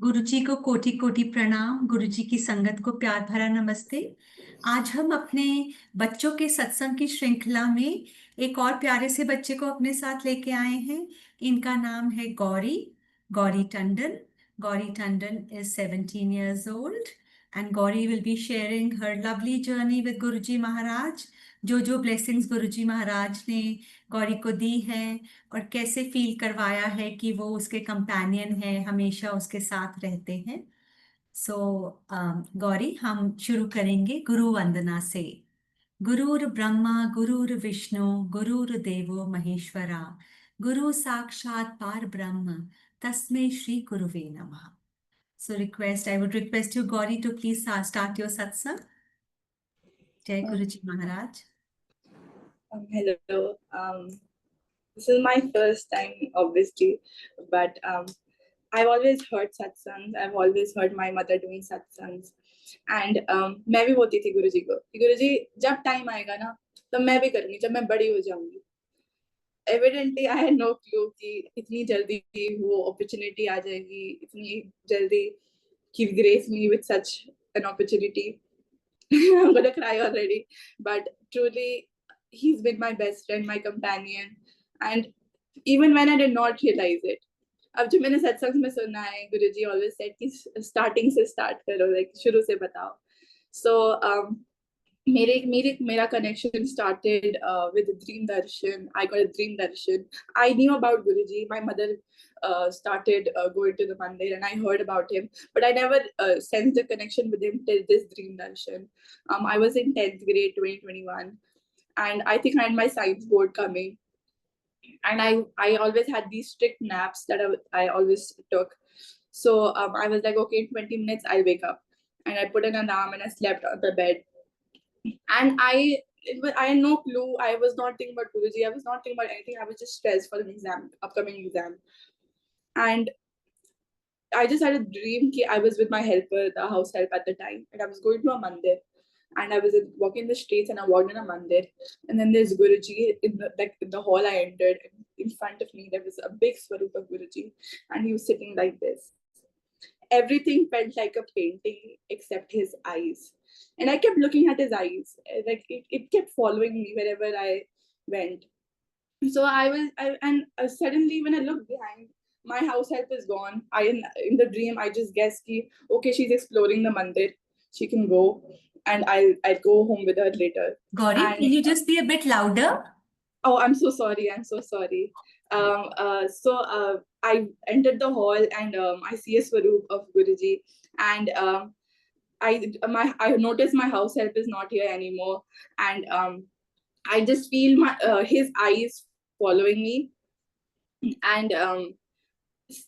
गुरुजी को कोटि कोटि प्रणाम। गुरुजी की संगत को प्यार भरा नमस्ते। आज हम अपने बच्चों के सत्संग की श्रृंखला में एक और प्यारे से बच्चे को अपने साथ लेके आए हैं। इनका नाम है Gauri, Gauri Tandon. Gauri Tandon is 17 years old and Gauri will be sharing her lovely journey with Guruji Maharaj। जो ब्लेसिंग्स गुरुजी महाराज ने गौरी को दी है और कैसे फील करवाया है कि वो उसके कंपेनियन है, हमेशा उसके साथ रहते हैं। सो गौरी, हम शुरू करेंगे गुरु वंदना से। गुरुर् ब्रह्मा गुरुर् विष्णु गुरुर्देवो महेश्वरा, गुरु साक्षात पार ब्रह्म तस्मै श्री गुरुवे नमः। So I would request you, Gauri, to please start your satsang. Jai Guruji Maharaj. Hello. This is my first time, obviously, but I've always heard satsangs. I've always heard my mother doing satsangs, and मैं भी बोलती थी गुरुजी को कि गुरुजी जब time आएगा ना तो मैं भी करूँगी, जब मैं बड़ी हो जाऊँगी। Evidently, I had no clue कि इतनी जल्दी वो opportunity आ जाएगी, इतनी जल्दी He graced me with such an opportunity. I'm gonna cry already, but truly, he's been my best friend, my companion, and even when I did not realize it. अब जो मैंने सत्संग में सुना है, गुरुजी always said कि starting से start करो, like शुरू से बताओ. So मेरा connection started with Dream Darshan. I got a Dream Darshan. I knew about Guruji. My mother started going to the mandir, and I heard about him, but I never sensed a connection with him till this Dream Darshan. I was in 10th grade, 2021, and I think I had my science board coming, and I always had these strict naps that I always took. So I was like, okay, in 20 minutes I'll wake up, and I put an alarm and I slept on the bed. And I had no clue. I was not thinking about Guruji. I was not thinking about anything. I was just stressed for an exam, upcoming exam. And I just had a dream that I was with my helper, the house help at the time, and I was going to a mandir. And I was walking the streets, and I walked in a mandir. And then there's Guruji in the hall I entered. And in front of me, there was a big swarup of Guruji, and he was sitting like this. Everything felt like a painting except his eyes. And I kept looking at his eyes. Like it kept following me wherever I went. So suddenly when I looked behind, my house help is gone. In the dream, I just guessed ki, okay, she's exploring the mandir. She can go, and I'll go home with her later. Gauri, can you just be a bit louder? Oh, I'm so sorry. I entered the hall, and I see a swaroop of Guruji, and I noticed my house help is not here anymore, and I just feel his eyes following me, and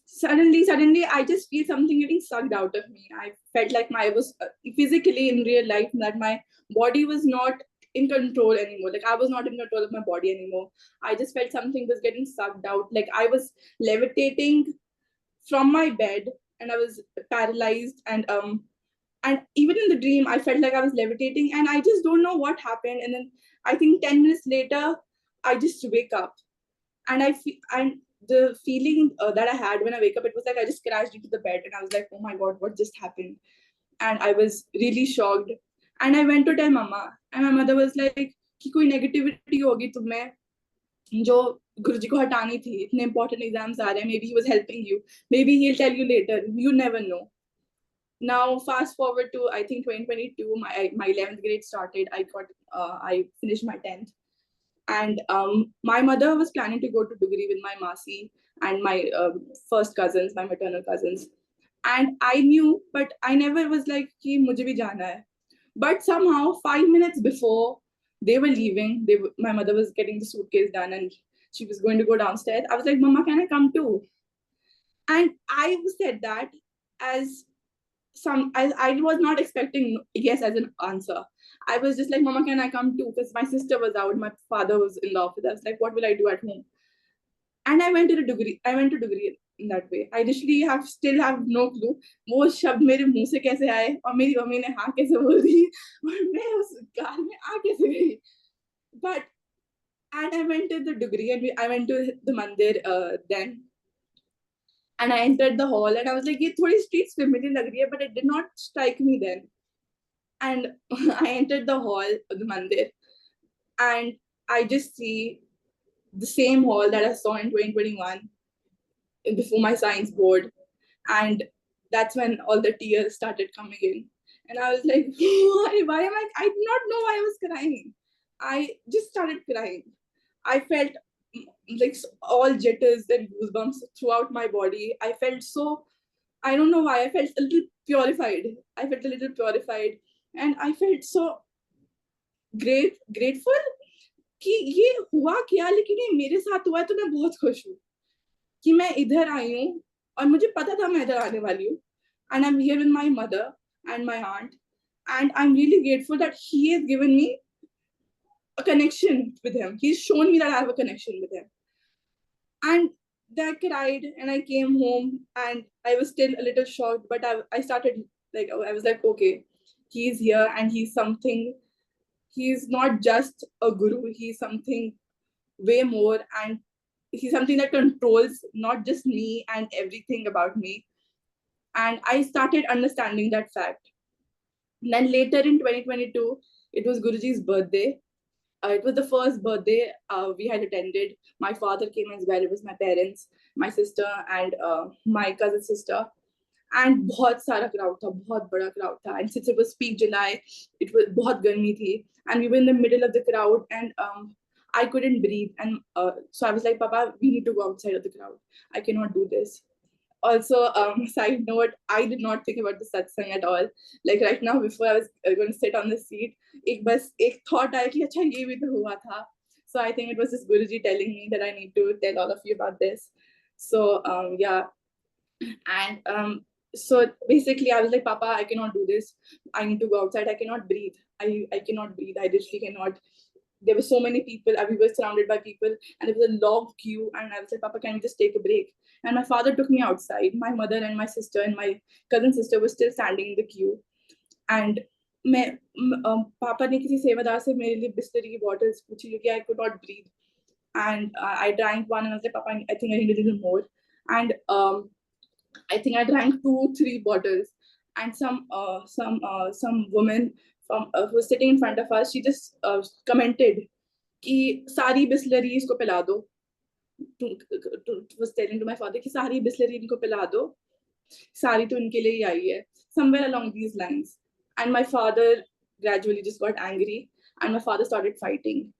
suddenly I just feel something getting sucked out of me. I felt like I was physically in real life that my body was not in control anymore. Like I was not in control of my body anymore. I just felt something was getting sucked out. Like I was levitating from my bed, and I was paralyzed, and even in the dream I felt like I was levitating, and I just don't know what happened. And then I think 10 minutes later I just wake up, and the feeling that I had when I wake up, it was like I just crashed into the bed, and I was like, oh my god, what just happened? And I was really shocked, and I went to tell mama, and my mother was like कि कोई negativity होगी तुम्हें जो गुरुजी को हटानी थी, इतने important exams आ रहे हैं, maybe he was helping you, maybe he'll tell you later, you never know. Now fast forward to I think 2022, my 11th grade started. I finished my 10th, and my mother was planning to go to Dugri with my Masi and my first cousins, my maternal cousins, and I knew, but I never was like कि मुझे भी जाना है. But somehow 5 minutes before they were leaving, my mother was getting the suitcase done, and she was going to go downstairs. I was like, Mama, can I come too? And I said that as I was not expecting yes as an answer. I was just like, Mama, can I come too? Because my sister was out, my father was in the office. I was like, what will I do at home? And I went to Dugri in that way. I literally still have no clue. वो शब्द मेरे मुंह से कैसे आए और मेरी mummy ने हाँ कैसे बोल दी और मैं उस कार में आ कैसे गई. And I went to the Dugri, and I went to the mandir then. And I entered the hall and I was like, ये थोड़ी streets familiar लग रही है, but it did not strike me then. And I entered the hall of the mandir, and I just see the same hall that I saw in 2021 before my science board. And that's when all the tears started coming in. And I was like, why am I did not know why I was crying. I just started crying. I felt like all jitters and goosebumps throughout my body. I felt so, I don't know why, I felt a little purified. I felt a little purified. And I felt so grateful कि ये हुआ क्या, लेकिन ये मेरे साथ हुआ है, तो मैं बहुत खुश हूँ कि मैं इधर आई हूँ और मुझे पता था मैं इधर आने वाली हूँ. And I'm here with my mother and my aunt, and I'm really grateful that he has given me a connection with him. He's shown me that I have a connection with him. And then I cried and I came home and I was still a little shocked, but I started, like, I was like, okay, he's here and he's something. He's not just a guru, he's something way more, and he's something that controls not just me and everything about me. And I started understanding that fact. And then later in 2022, it was Guruji's birthday. It was the first birthday we had attended. My father came as well. It was my parents, my sister, and my cousin sister. And बहुत सारा crowd था, बहुत बड़ा crowd था. And since it was peak July, it was बहुत गर्मी थी. And we were in the middle of the crowd, and I couldn't breathe. And so I was like, Papa, we need to go outside of the crowd. I cannot do this. Also, side note, I did not think about the satsang at all. Like right now, before I was going to sit on the seat, एक thought आया कि अच्छा ये भी तो हुआ था. So I think it was just Guruji telling me that I need to tell all of you about this. So yeah, and so basically I was like, Papa, I cannot do this. I need to go outside. I cannot breathe. I cannot breathe. I literally cannot. There were so many people, we were surrounded by people, and there was a long queue, and I was like, Papa, can we just take a break? And my father took me outside. My mother and my sister and my cousin sister were still standing in the queue. And पापा ने किसी सेवादार से मेरे लिए बिस्लरी की bottles पूछी क्योंकि I could not breathe. And I drank one and I was like, Papa, I think I need a little more. And I think I drank 2-3 bottles. And some woman from who was sitting in front of us, she just commented कि सारी बिस्लरी इसको पिला दो. Was telling to my father कि सारी बिस्लरी इनको पिला दो, सारी तो इनके लिए ही आई है. Somewhere along these lines. And my father gradually just got angry, and my father started fighting.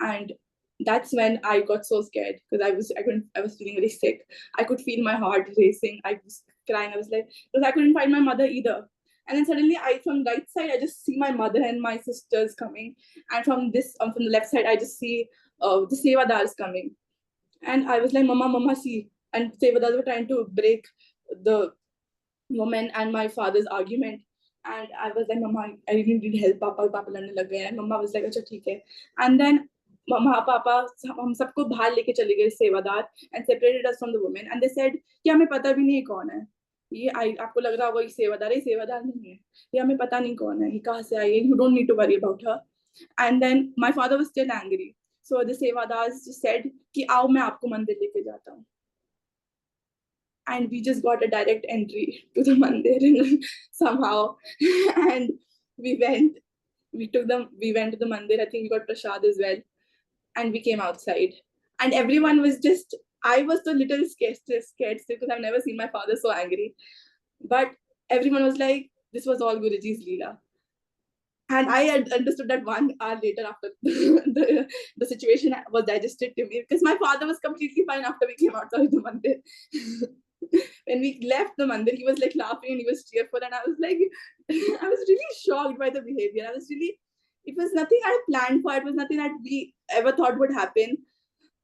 And that's when I got so scared because I was feeling really sick. I could feel my heart racing. I was crying. I was like, because I couldn't find my mother either. And then suddenly, from the right side, I just see my mother and my sisters coming, and from the left side, I just see the sevadars coming. And I was like, Mama, see. And sevadars were trying to break the woman and my father's argument. And I was like, Mama, I really need help. Papa लड़ने लग गए. And Mama was like, अच्छा ठीक है. And then Mama, Papa, हम सबको बाहर लेके चले गए सेवादार and separated us from the women. And they said कि हमें पता भी नहीं कौन है. ये आपको लग रहा होगा ये सेवादार नहीं है. ये हमें पता नहीं कौन है. ये कहाँ से आई है. You don't need to worry about her. And then my father was still angry. So the sevadars just said कि आओ मैं आपको मंदिर लेके जाता हूँ. And we just got a direct entry to the mandir somehow. And we went to the mandir. I think we got prasad as well. And we came outside. And everyone was just, I was a little scared because I've never seen my father so angry. But everyone was like, this was all Guruji's Leela. And I had understood that 1 hour later after the situation was digested to me, because my father was completely fine after we came outside of the mandir. When we left the mandir, he was like laughing and he was cheerful, and I was like, I was really shocked by the behavior. It was nothing I planned for. It was nothing that we ever thought would happen.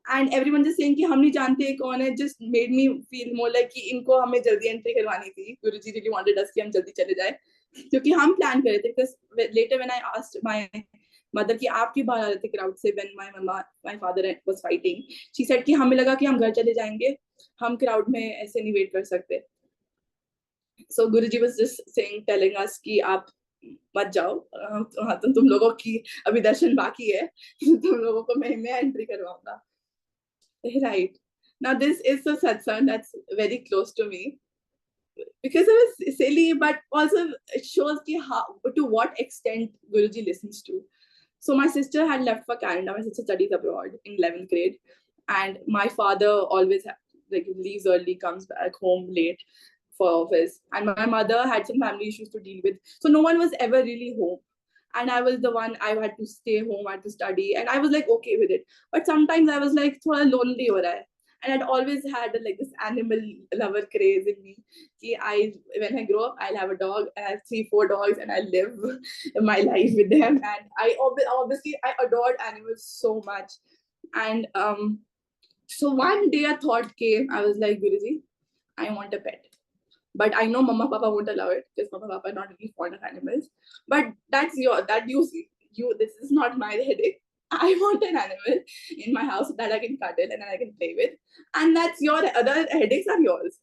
And everyone just saying कि हम नहीं जानते ये कौन है, just made me feel more like कि इनको हमें जल्दी एंट्री करवानी थी. गुरुजी really wanted us कि हम जल्दी चले जाए, क्योंकि हम प्लान कर रहे थे. Because later when I asked my mother कि आप क्यों बाहर आ रहे थे crowd से when my father was fighting, she said कि हमें लगा कि हम घर चले जाएंगे, हम crowd में ऐसे नहीं wait कर सकते. So Guruji was just telling us कि आप मत जाओ, तुम लोगों की अभी दर्शन बाकी है, तुम लोगों को मैं एंट्री करवाऊंगा. Right. Now this is a satsang that's very close to me, because it was silly, but also it shows how, to what extent Guruji listens to. So my sister had left for Canada. My sister studies abroad in 11th grade, and my father always like leaves early, comes back home late for office, and my mother had some family issues to deal with. So no one was ever really home, and I was the one. I had to stay home, I had to study, and I was like okay with it. But sometimes I was like thoda lonely ho raha hai. And I'd always had like this animal lover craze in me. When I grow up, I'll have a dog. I have 3, 4 dogs, and I live my life with them. And obviously I adored animals so much. And so one day a thought came. I was like, Guruji, I want a pet. But I know Mama Papa won't allow it because Mama Papa are not really fond of animals. But that you see. This is not my headache. I want an animal in my house that I can cuddle and I can play with. And that's your other headaches are yours.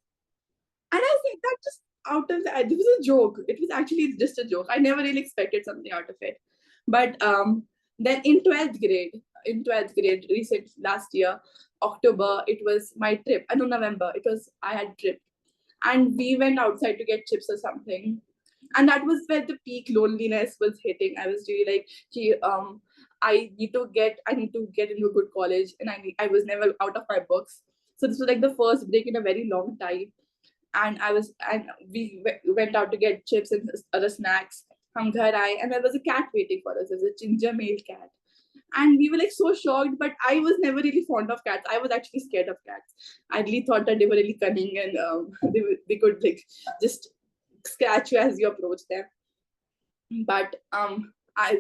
And I said that just out of it was a joke. It was actually just a joke. I never really expected something out of it. But then in 12th grade, recent last year, October, it was my trip. No, November. I had trip. And we went outside to get chips or something. And that was where the peak loneliness was hitting. I was really like, I need to get into a good college, and I was never out of my books. So this was like the first break in a very long time. And we went out to get chips and other snacks. Hum ghar aaye, and there was a cat waiting for us. There was a ginger male cat. And we were like so shocked, but I was never really fond of cats. I was actually scared of cats. I really thought that they were really cunning, and they could like just scratch you as you approach them. But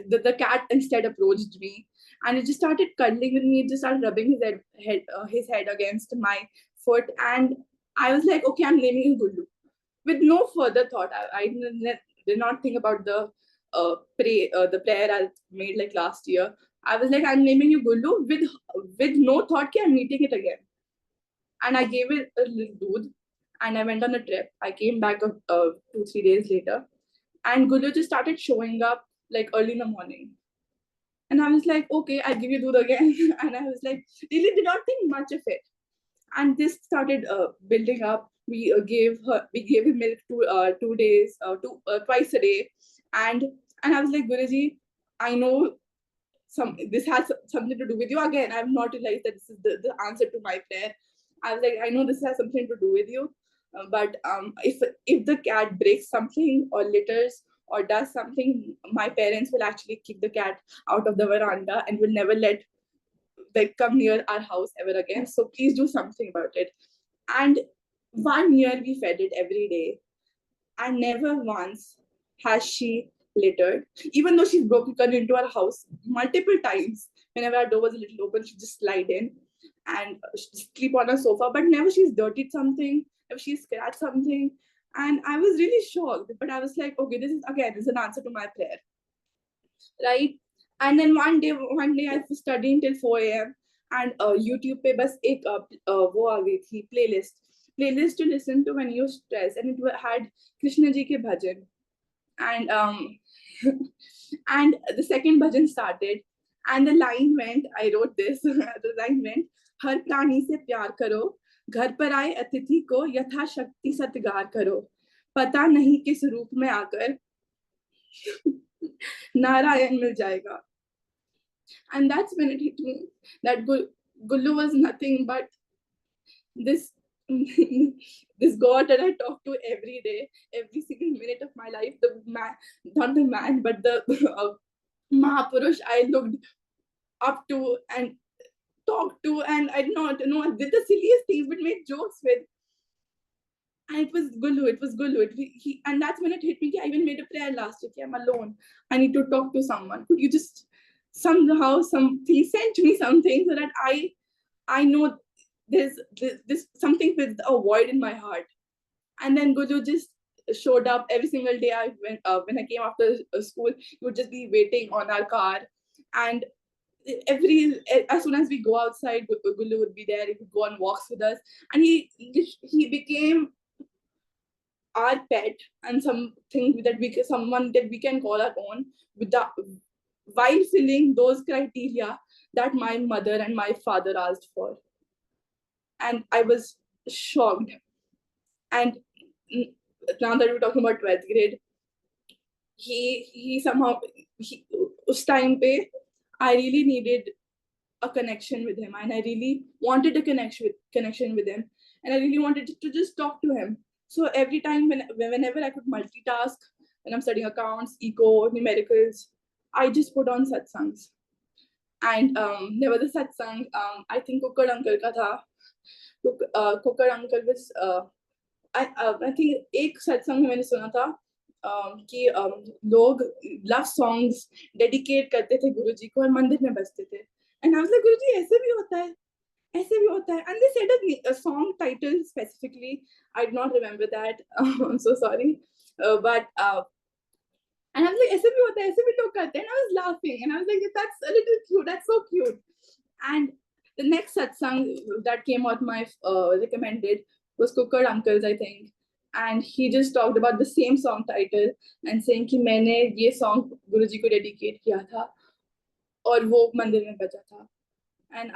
the cat instead approached me, and it just started cuddling with me. It just started rubbing his head against my foot, and I was like, okay, I'm naming him Gullu. With no further thought, I did not think about the prayer I made like last year. I was like, I'm naming you Gullu with no thought that I'm meeting it again. And I gave it a little doodh, and I went on a trip. I came back 2, 3 days later, and Gullu just started showing up like early in the morning. And I was like, okay, I'll give you doodh again. And I was like, really did not think much of it. And this started building up. We gave him milk 2 days, twice a day, and I was like, Guruji, I know this has something to do with you. Again, I've not realized that this is the answer to my prayer. I was like, I know this has something to do with you, but if the cat breaks something or litters or does something, my parents will actually kick the cat out of the veranda and will never let like come near our house ever again. So please do something about it. And 1 year we fed it every day, and never once has she littered. Even though she's broken into our house multiple times, whenever our door was a little open, she'd just slide in and sleep on a sofa. But never she's dirtied something, never she's scratched something. And I was really shocked. But I was like, okay, this is an answer to my prayer, right? And then one day I was studying till 4 a.m. and YouTube पे बस एक वो आ गई थी playlist to listen to when you're stressed, and it had Krishna ji ke bhajan. And and the second bhajan started, and the line went, I wrote this, the line went, हर प्राणी से प्यार करो, घर पर आए अतिथि को यथाशक्ति सत्कार करो, पता नहीं किस रूप में आकर नारायण मिल जाएगा. And that's when it hit me that Gullu was nothing but this this God that I talk to every day, every single minute of my life. The man, not the man, but the Mahapurush I looked up to and talked to, and I did not know, I did the silliest things but made jokes with. And it was Gullu. And that's when it hit me. I even made a prayer last week. I'm alone. I need to talk to someone. Could you just somehow send me something so that I know there's something with a void in my heart. And then Gullu just showed up every single day. When I came after school, he would just be waiting on our car, and as soon as we go outside, Gullu would be there. He would go on walks with us, and he became our pet and someone that we can call our own, while filling those criteria that my mother and my father asked for. and I was shocked. And now that we're talking about 12th grade, he somehow, us time pe, I really needed a connection with him, and I really wanted a connection with him, and I really wanted to just talk to him. So every time whenever I could multitask, when I'm studying accounts, eco, numericals, I just put on satsangs. And there was a satsang, I think Kukkad uncle ka tha. Kukkad uncle was I think एक सत्संग में मैंने सुना था कि लोग love songs dedicate करते थे गुरुजी को और मंदिर में बजते थे. And I was like, गुरुजी ऐसे भी होता है, ऐसे भी होता है. And they said a song title specifically. I do not remember that. I'm so sorry. But and I was like, ऐसे भी होता है, ऐसे भी लोग करते हैं. And I was laughing, and I was like, that's a little cute. That's so cute. And the next satsang that came out my recommended was Kukkad Uncles, I think. And he just talked about the same song title and saying कि मैंने ये song गुरुजी को dedicate किया था और वो मंदिर में बजा था. And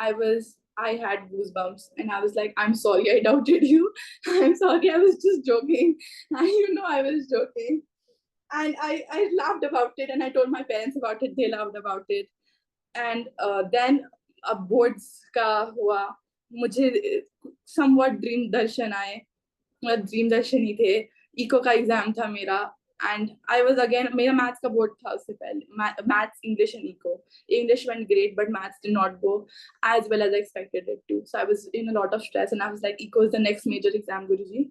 I had goosebumps, and I was like, I'm sorry I doubted you. I'm sorry, I was just joking. And I was joking. And I laughed about it, and I told my parents about it. They laughed about it. And then अब boards का हुआ, मुझे somewhat dream दर्शन आए, मतलब dream दर्शन ही थे. Eco का exam था मेरा, and I was again, मेरा maths का board था उससे पहले, maths, English and eco. English went great, but maths did not go as well as I expected it to. So I was in a lot of stress, and I was like, eco is the next major exam, Guruji.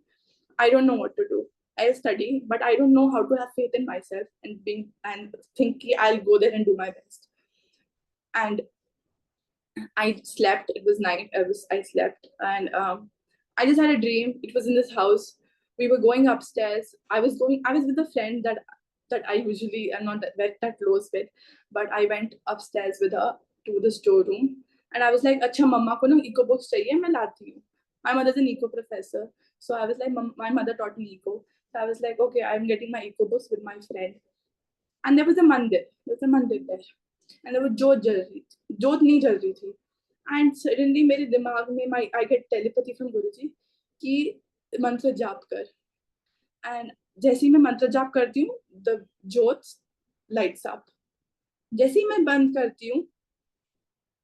I don't know what to do. I'll study, but I don't know how to have faith in myself and think I'll go there and do my best. And I slept. It was night. I slept, and I just had a dream. It was in this house. We were going upstairs. I was with a friend that I usually am not that close with, but I went upstairs with her to the storeroom, and I was like, "Acha, mama ko na eco books chahiye, main laati hu." My mother's an eco professor, so I was like, my mother taught me eco. So I was like, okay, I'm getting my eco books with my friend. And there was a mandir. There was a mandir there, and there was jyot jal rahi thi. Jyot nahi jal rahi thi. And suddenly मेरे दिमाग में I get telepathy from गुरुजी कि मंत्र जाप कर. And जैसे ही मैं मंत्र जाप करती हूँ, the jyots lights up. जैसे ही मैं बंद करती हूँ,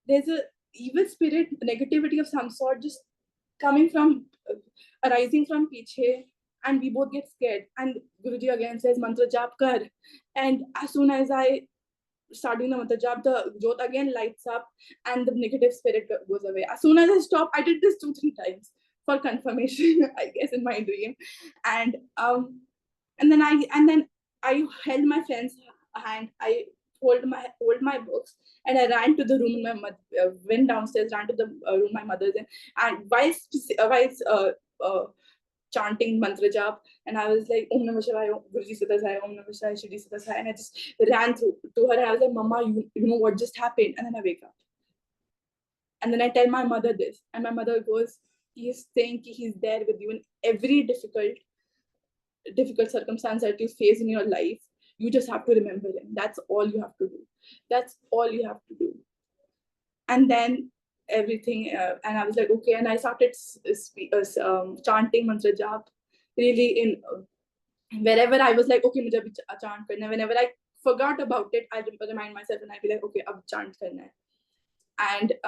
there's a evil spirit, negativity of some sort just coming from, arising from पीछे, and we both get scared. And Guruji again says mantra jap kar. And as soon as I start doing the mantra jap, the jyot again lights up and the negative spirit goes away. As soon as I stop, I did this 2-3 times for confirmation, I guess, in my dream. And then I held my friend's hand. I hold my books, and I ran to the room. Went downstairs, ran to the room my mother's in, and while chanting mantra jap, and I was like, Om Namah Shivaya, Guruji Siddhasaya, Om Namah Shivaya, Shri Siddhasaya, and I just ran through to her, and I was like, Mama, you know what just happened? And then I wake up, and then I tell my mother this, and my mother goes, he's saying he's there with you in every difficult circumstance that you face in your life. You just have to remember him. That's all you have to do. That's all you have to do. And then everything, and I was like, okay. And I started chanting mantra jap, really in wherever I was like, okay, mujhe abhi chant karna. Whenever I forgot about it, I remind myself, and I'd be like, okay, ab chant karna hai.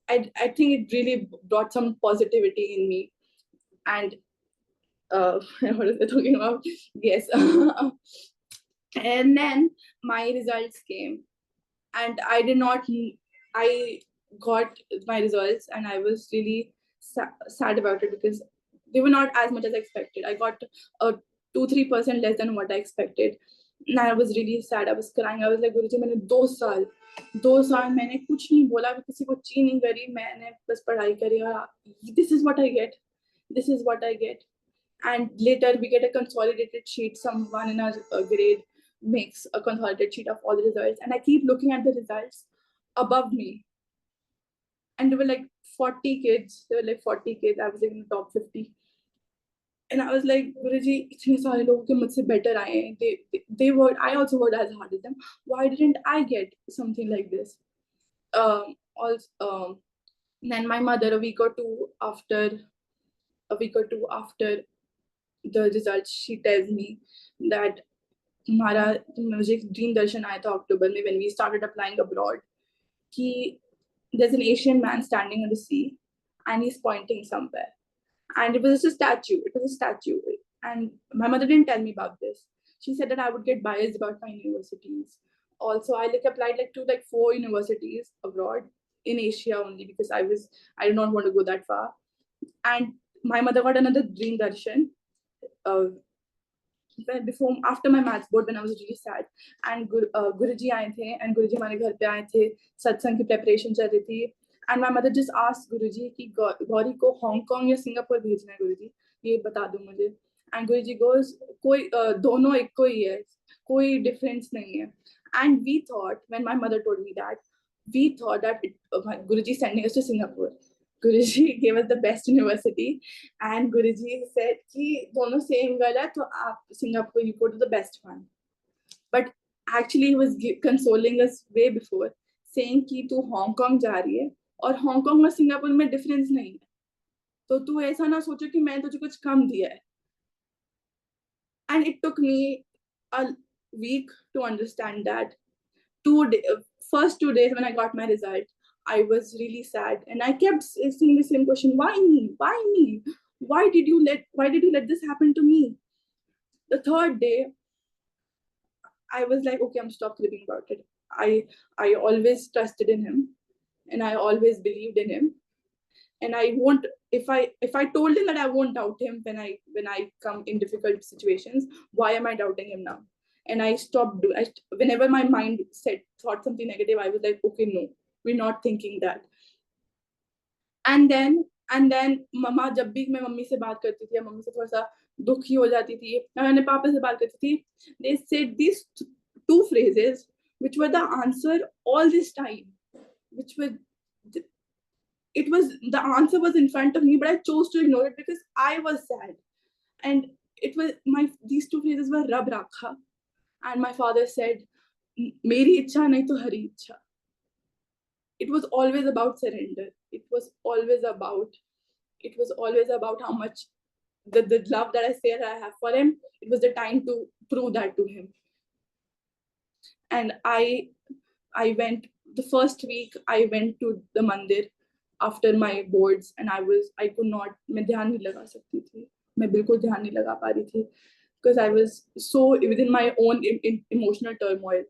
And I think it really brought some positivity in me. And what is it talking about? Yes. And then my results came, and I got my results, and I was really sad about it because they were not as much as I expected. I got 2-3% less than what I expected, and I was really sad. I was crying. I was like, Guruji, मैंने 2 साल मैंने कुछ नहीं बोला, किसी को ची नहीं करी, मैंने बस पढ़ाई करी, और this is what I get. This is what I get. And later we get a consolidated sheet. Someone in our grade makes a consolidated sheet of all the results, and I keep looking at the results above me, and there were like 40 kids. I was like in the top 50, and I was like, Guruji, itne sare logo ke mujhse better aaye hain. They worked. I also worked as hard as them. Why didn't I get something like this? Also, Then my mother, a week or two after the results, she tells me that हमारा मुझे dream दर्शन आया था अक्टूबर में when we started applying abroad कि there's an Asian man standing on the sea and he's pointing somewhere, and it was just a statue. And my mother didn't tell me about this. She said that I would get biased about my universities. Also, I applied to 4 universities abroad in Asia only because I did not want to go that far. And my mother got another dream darshan after my maths board when I was really sad. And Guruji aaye the, and Guruji हमारे घर पे आए थे, सत्संग की preparation चल रही थी. And my mother just asked Guruji कि गौरी को हांगकांग या सिंगापुर भेजना है गुरुजी, ये बता दो मुझे. And Guruji goes, कोई दोनों एक को ही है, कोई difference नहीं है. And we thought, when my mother told me that, we thought that Guruji is sending us to Singapore. Guruji gave us the best university, and Guruji said कि दोनों same girl है, तो आप Singapore, you go to the best one. But actually he was consoling us way before, saying कि तू Hong Kong जा रही है और हांगकांग और सिंगापुर में डिफरेंस नहीं है, तो तू ऐसा ना सोचो कि मैंने तुझे कुछ कम दिया है. And it took me a week to understand that. First 2 days when I got my result, I was really sad, and I kept asking the same question: why me? Why me? Why did you let this happen to me? The third day, I was like, okay, I'm stop cribbing about it. I always trusted in him, and I always believed in him, and I won't. If I told him that I won't doubt him when I come in difficult situations, why am I doubting him now? And I stopped. Whenever my mind thought something negative, I was like, okay, no, we're not thinking that. And then मम्मा, जब भी मैं mummy से बात करती थी या mummy से थोड़ा सा दुखी हो जाती थी, मैंने पापा से बात करती थी, they said these 2 phrases which were the answer all this time, which were the answer was in front of me, but I chose to ignore it because I was sad. And these 2 phrases were Rab Rakha, and my father said, Meri ichha nahi to hari ichha. It was always about surrender. It was always about how much the love that I say I have for him. It was the time to prove that to him. And I went, the first week I went to the mandir after my boards, and I could not, मैं ध्यान नहीं लगा सकती थी, मैं बिल्कुल ध्यान नहीं लगा पा रही थी, because I was so within my own emotional turmoil.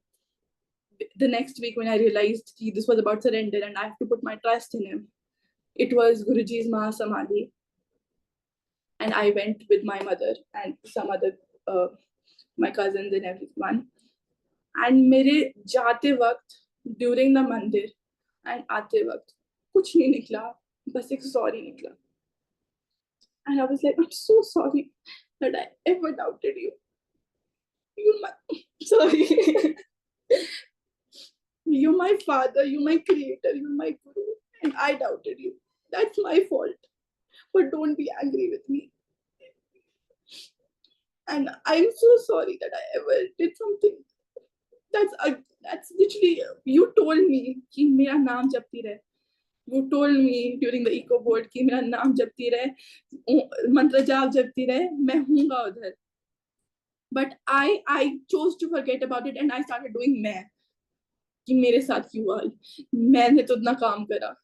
The next week when I realized this was about surrender and I have to put my trust in him, it was GURUJI'S Mahasamadhi, and I went with my mother and some other my cousins and everyone. And मेरे जाते वक्त, during the mandir and आते वक्त कुछ नहीं निकला, बस एक sorry निकला. And I was like, I'm so sorry that I ever doubted you. Sorry. You're my father, you're my creator, you're my guru, and I doubted you. That's my fault. But don't be angry with me. And I'm so sorry that I ever did something. That's literally, you told me कि मेरा नाम जपती रहे. You told me during the eco board कि मेरा नाम जपती रहे, मंत्र जाप जपती रहे, मैं हूँगा उधर. But I chose to forget about it, and I started doing मैं. कि मेरे साथ क्यों हुआ, मैंने तो इतना काम करा.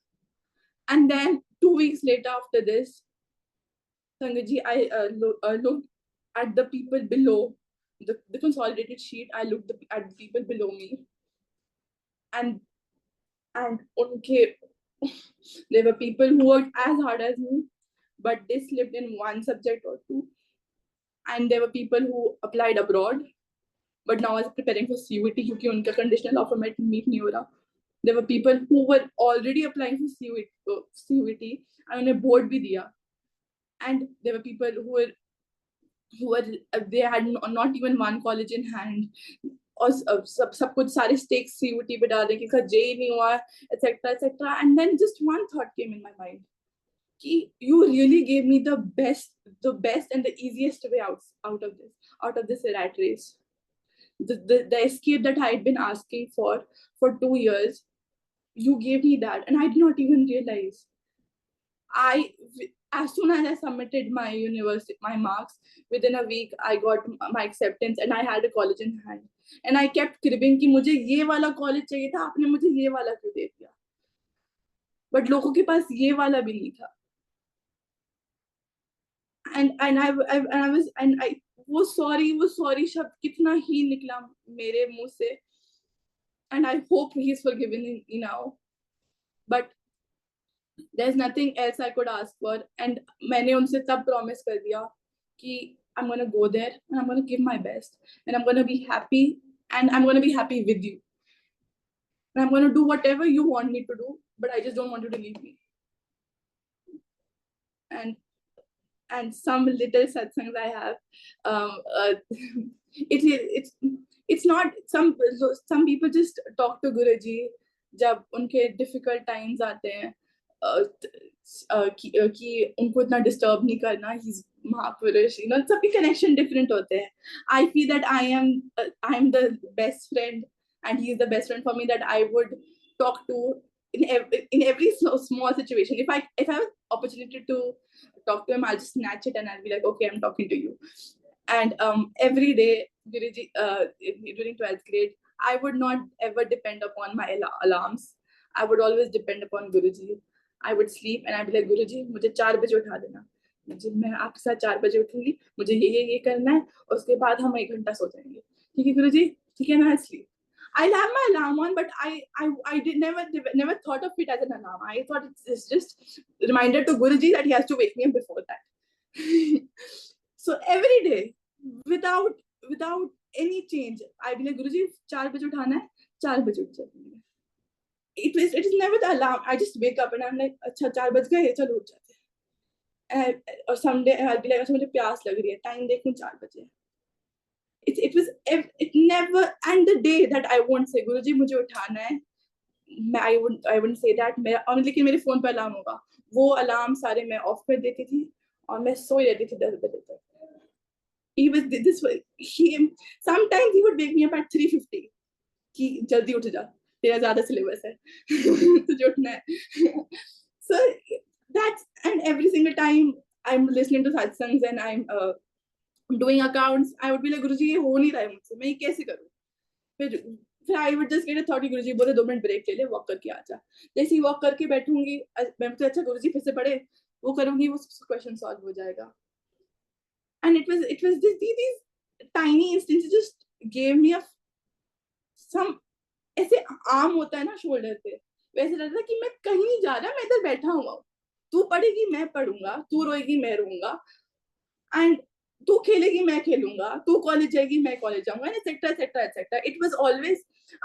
And then 2 weeks later after this, Sangaji, I looked at the people below the consolidated sheet. I looked at the people below me, and unke, there were people who worked as hard as me, but they slipped in one subject or two. And there were people who applied abroad, but now is preparing for CUET क्योंकि उनका conditional offer meet नहीं हो रहा. There were people who were already applying for CUET and उन्हें board भी दिया. And there were people who they had not even one college in hand. और सब कुछ सारे stakes CUET पे डाल रहे कि इसका JEE नहीं हुआ, etc. And then just one thought came in my mind. You really gave me the best and the easiest way out of this rat race. The escape that I had been asking for 2 years, you gave me that, and I did not even realize. I, as soon as I submitted my university, my marks, within a week I got my acceptance and I had a college in hand. And I kept cribbing कि मुझे ये वाला college चाहिए था, आपने मुझे ये वाला क्यों दे दिया? But लोगों के पास ये वाला भी नहीं था. And I वो sorry शब्द कितना ही निकला मेरे मुंह से. And I hope he's forgiven me now. But there's nothing else I could ask for. And मैंने उनसे तब promise कर दिया कि I'm gonna go there and I'm gonna give my best and I'm gonna be happy and I'm gonna be happy with you. And I'm gonna do whatever you want me to do, but I just don't want you to leave me. And some little satsangs I have, it's not some people just talk to Guruji जब उनके difficult times आते हैं कि उनको इतना disturb नहीं करना. He's महापुरुष, you know, सबके connection different होते हैं. I feel that I am the best friend and he is the best friend for me that I would talk to in every small situation. If I have opportunity to talk to him, I'll just snatch it and I'll be like, okay, I'm talking to you. And every day, Guruji, during 12th grade, I would not ever depend upon my alarms. I would always depend upon Guruji. I would sleep and I'd be like, Guruji, मुझे 4 बजे उठा देना. मैं आपके साथ 4 बजे उठूंगी, मुझे ये करना है और उसके बाद हम 1 घंटा सो जाएंगे. ठीक है गुरुजी, ठीक है ना? Sleep. I'll have my alarm on, but I did never thought of it as an alarm. I thought it's just a reminder to Guruji that he has to wake me up before that. So every day, without any change, I'd be like, Guruji, 4 बजे उठाना है, 4 बजे उठ जाएंगे. It is never the alarm. I just wake up and I'm like, अच्छा 4 बज गए, चलो उठ जाते हैं. और someday I'll be like, अच्छा मुझे प्यास लग रही है, टाइम देखूं 4 बजे. It never, and the day that I won't say Guruji मुझे उठाना है, I wouldn't say that. लेकिन मेरे फोन पे अलार्म होगा. वो अलार्म सारे मैं ऑफ कर देती थी और मैं सो रहती थी 10 बजे तक. Sometimes he would wake me up at 3:50 कि जल्दी उठ जा, तेरा ज्यादा सिलेबस है, तुझे उठना है. So that's, and every single time I'm listening to satsangs and I'm doing accounts, I would be like, Guruji, ये हो नहीं रहा है मुझसे, मैं ये कैसे करूँ? फिर I would just get a thought, गुरुजी बोले 2 मिनट ब्रेक ले ले, वॉक करके आ जा. जैसे ही वॉक करके बैठूंगी, मैं तो अच्छा गुरुजी फिर से पढ़े, वो करूंगी, वो क्वेश्चन सॉल्व हो जाएगा. And it was just these tiny instances just gave me some, ऐसे आर्म होता है ना शोल्डर पे, वैसे लगता था कि मैं कहीं नहीं जा रहा, मैं इधर बैठा हुआ हूँ. तू पढ़ेगी मैं पढ़ूंगा, तू रोएगी मैं रोऊंगा, एंड तू खेलेगी मैं खेलूंगा, तू कॉलेज जाएगी मैं कॉलेज जाऊंगा, and etc. It was always,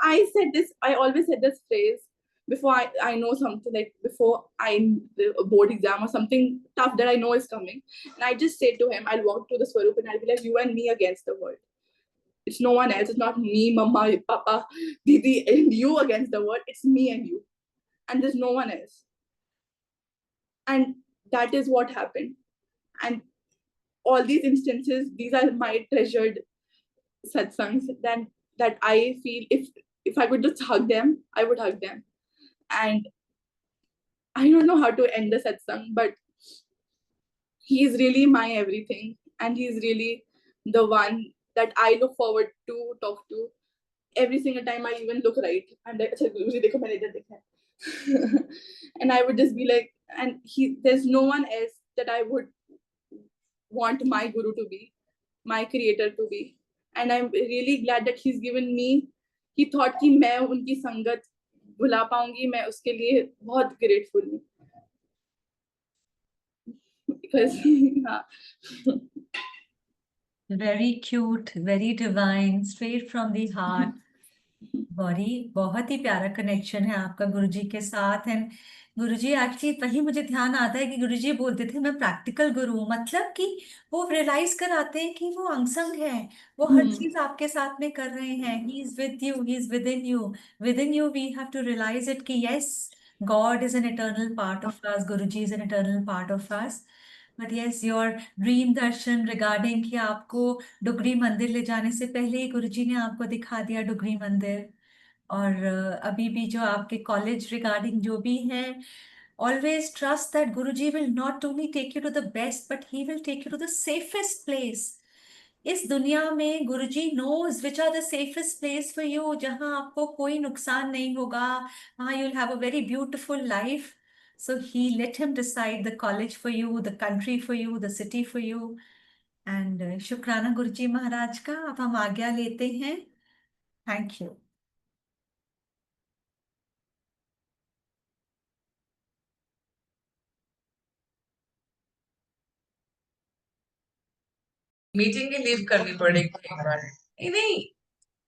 I always said this phrase before I know something, like before a board exam or something tough that I know is coming, and I just say to him, I'll walk to the Swarup and I'll be like, you and me against the world. It's no one else. It's not me, mama, papa, didi, and you against the world. It's me and you, and there's no one else. And that is what happened. And all these instances, these are my treasured satsangs that I feel if I could just hug them, I would hug them. And I don't know how to end the satsang, but he's really my everything, and he's really the one that I look forward to talk to. Every single time I even look right, I'm like, "Acha, Guruji, dekho, maine idhar dekha hai." And I would just be like, and there's no one else that I would want my guru to be, my creator to be. And I'm really glad that he's given me, he thought कि मैं उनकी संगत भुला पाऊंगी, मैं उसके लिए बहुत grateful हूँ. Because हाँ. Very cute, very divine, straight from the heart. Gauri, बहुत ही प्यारा कनेक्शन है आपका गुरुजी के साथ. एंड गुरुजी एक्चुअली वही मुझे ध्यान आता है कि गुरुजी बोलते थे मैं प्रैक्टिकल गुरु हूं, मतलब कि वो रियलाइज कराते हैं कि वो अनसंग है, वो हर चीज आपके साथ में कर रहे हैं. He is with you, he is within you. We have to realise it कि yes, God is an eternal part of us, Guruji is an eternal part of us. But yes, your dream darshan regarding कि आपको डुगरी मंदिर ले जाने से पहले ही गुरुजी ने आपको दिखा दिया डुगरी मंदिर. और अभी भी जो आपके कॉलेज रिगार्डिंग जो भी है, Always trust that Guruji will not only take you to the best, but he will take you to the safest place. इस दुनिया में गुरुजी knows which are the safest place for you, जहां आपको कोई नुकसान नहीं होगा, वहां you'll have a very beautiful life. So he let him decide the college for you, the country for you, the city for you. And शुक्राना गुरुजी महाराज का. अब हम आज्ञा लेते हैं. Thank you. मीटिंग की लीव करनी पड़ेगी एक बार. नहीं नहीं,